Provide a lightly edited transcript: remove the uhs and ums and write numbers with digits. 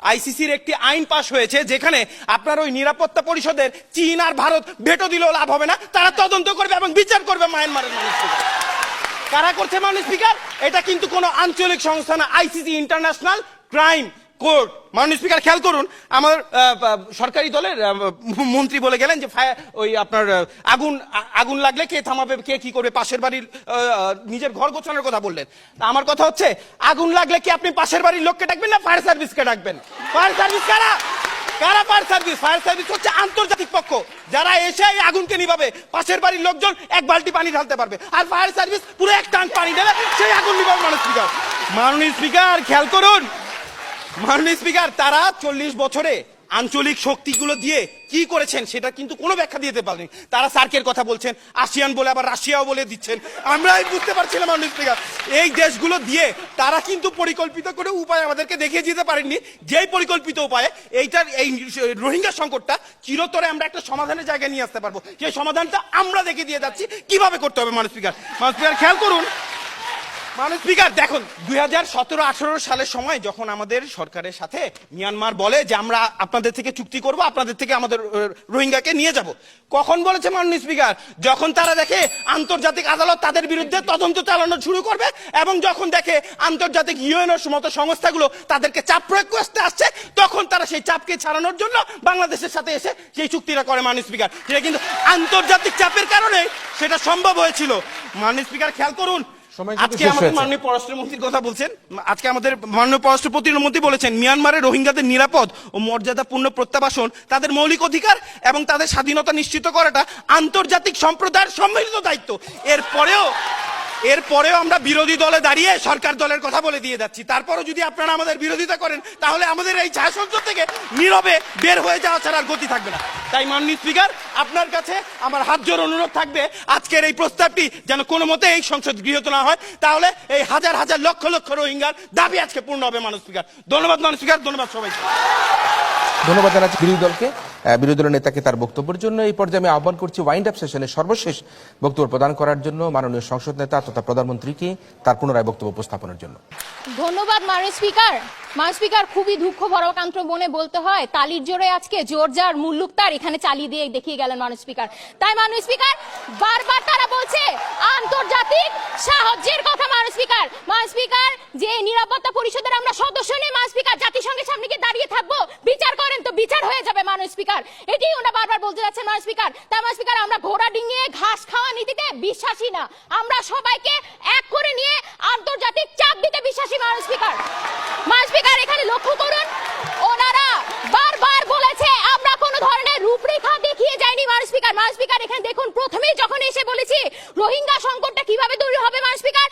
আইসিসির একটি আইন পাশ হয়েছে যেখানে আপনার ওই নিরাপত্তা পরিষদের চীন আর ভারত ভেটো দিলেও লাভ হবে না, তারা তদন্ত করবে এবং বিচার করবে মায়ানমারের মানুষকে। কারা করছে মাননীয় স্পিকার? এটা কিন্তু কোনো আঞ্চলিক সংস্থা না, আইসিসি ইন্টারন্যাশনাল ক্রাইম কোর্ট। মাননীয় স্পিকার খেয়াল করুন, আমার সরকারি দলের মন্ত্রী বলে গেলেন যে ওই আপনার আগুন লাগলে কে থামাবে, কে কি করবে, পাশের বাড়ির নিজের ঘর গোছানোর কথা বললেন। আমার কথা হচ্ছে, আগুন লাগলে কি আপনি পাশের বাড়ির লোককে ডাকবেন না ফায়ার সার্ভিসকে ডাকবেন? ফায়ার সার্ভিস কারা? কারা ফায়ার সার্ভিস? ফায়ার সার্ভিস হচ্ছে আন্তর্জাতিক পক্ষ, যারা এসে এই আগুনকে নিভাবে। পাশের বাড়ির লোকজন এক বালতি পানি ঢালতে পারবে, আর ফায়ার সার্ভিস পুরো এক ট্যাঙ্ক পানি ঢেলে সেই আগুন নিভাবে। মাননীয় স্পিকার খেয়াল করুন, মাননীয় স্পিকার, তারা 40 বছরে আঞ্চলিক শক্তিগুলো দিয়ে কি করেছেন সেটা কিন্তু কোনো ব্যাখ্যা দিতে পারেনি। তারা সার্কের কথা বলছেন, আসিয়ান বলে আবার রাশিয়াও বলে দিচ্ছেন, আমরাই বুঝতে পারছি না। মাননীয় স্পিকার, এই দেশগুলো দিয়ে তারা কিন্তু পরিকল্পিত করে উপায় আমাদেরকে দেখিয়ে দিতে পারেননি, যেই পরিকল্পিত উপায়ে এই রোহিঙ্গা সংকটটা চিরতরে আমরা একটা সমাধানের জায়গায় নিয়ে আসতে পারবো, সেই সমাধানটা আমরা দেখিয়ে দিয়ে যাচ্ছি কিভাবে করতে হবে। মাননীয় স্পিকার, খেয়াল করুন, মাননীয় স্পিকার দেখুন, 2017-18 সালের সময় যখন আমাদের সরকারের সাথে মিয়ানমার বলে যে আমরা আপনাদের থেকে চুক্তি করব, আপনাদের থেকে আমাদের রোহিঙ্গাকে নিয়ে যাব, কখন বলেছে মাননীয় স্পিকার? যখন তারা দেখে আন্তর্জাতিক আদালত তাদের বিরুদ্ধে তদন্ত চালানো শুরু করবে, এবং যখন দেখে আন্তর্জাতিক ইউএনওর মতো সংস্থাগুলো তাদেরকে চাপ প্রয়োগ করতে আসছে, তখন তারা সেই চাপকে ছাড়ানোর জন্য বাংলাদেশের সাথে এসে সেই চুক্তিটা করে। মাননীয় স্পিকার, সেটা কিন্তু আন্তর্জাতিক চাপের কারণে সেটা সম্ভব হয়েছিল। মাননীয় স্পিকার খেয়াল করুন, আজকে আমাদের মাননীয় পররাষ্ট্রমন্ত্রীর কথা বলছেন, আজকে আমাদের মাননীয় পররাষ্ট্র প্রতিমন্ত্রী বলেছেন মিয়ানমারের রোহিঙ্গাদের নিরাপদ ও মর্যাদাপূর্ণ প্রত্যাবাসন তাদের মৌলিক অধিকার এবং তাদের স্বাধীনতা নিশ্চিত করাটা আন্তর্জাতিক সম্প্রদায়ের সম্মিলিত দায়িত্ব। এরপরেও আমরা বিরোধী দলে দাঁড়িয়ে সরকার দলের কথা বলে দিয়ে যাচ্ছি। তারপরও যদি আপনারা আমাদের বিরোধিতা করেন, তাহলে আমাদের এই ছায়া সংসদ থেকে নীরবে বের হয়ে যাওয়া ছাড়া আর গতি থাকবে না। তাই মাননীয় স্পিকার, আপনার কাছে আমার হাত জোড় অনুরোধ থাকবে, আজকের এই প্রস্তাবটি যেন কোনো মতে এই সংসদ গৃহীত না হয়, তাহলে এই হাজার হাজার লক্ষ লক্ষ রোহিঙ্গার দাবি আজকে পূর্ণ হবে। মাননীয় স্পিকার, ধন্যবাদ। মাননীয় স্পিকার, ধন্যবাদ সবাইকে। ধন্যবাদ জানাচ্ছি বিরোধী দলকে, বিরোধী দলের নেতাকে তার বক্তব্যের জন্য। এই পর্যায়ে আমি আহ্বান করছি ওয়াইন্ড আপ সেশনের সর্বশেষ বক্তব্য প্রদান করার জন্য মাননীয় সংসদ নেতা তথা প্রধানমন্ত্রীকে তার পুনরায় বক্তব্য উপস্থাপনের জন্য। ধন্যবাদ মাননীয় স্পিকার। মাননীয় স্পিকার, খুবই দুঃখ ভরাক্রান্ত মনে বলতে হয়, তালির জোরে আজকে জোরজার মুল্লুক তার এখানে চালিয়ে দিয়ে দেখিয়ে গেলেন মাননীয় স্পিকার। তাই মাননীয় স্পিকার, বারবার তারা বলছে আন্তর্জাতিক সাহায্যের কথা। মাননীয় স্পিকার, যে নিরাপত্তা পরিষদের আমরা সদস্য নেই, মাননীয় স্পিকার, জাতিসংঘের সামনে গিয়ে দাঁড়িয়ে থাকবো, বিচার করেন তো বিচার হয়ে যাবে। মাননীয় স্পিকার, এটি ওরা বারবার বলতে যাচ্ছেন। মাননীয় স্পিকার, তাই মাননীয় স্পিকার, আমরা ঘোড়া ডিঙিয়ে ঘাস খাওয়া নীতিতে বিশ্বাসী না, আমরা সবাইকে এক করে নিয়ে আন্তর্জাতিক চাপ দিতে বিশ্বাসী। মাননীয় স্পিকার, এখানে লক্ষ্য করুন, ওনারা বারবার বলেছে আমরা কোন ধরনের রূপরেখা দেখিয়ে যাইনি। মাননীয় স্পিকার, এখানে দেখুন, প্রথমেই যখন এসে বলেছি রোহিঙ্গা সংকটটা কিভাবে দূর হবে, মাননীয় স্পিকার,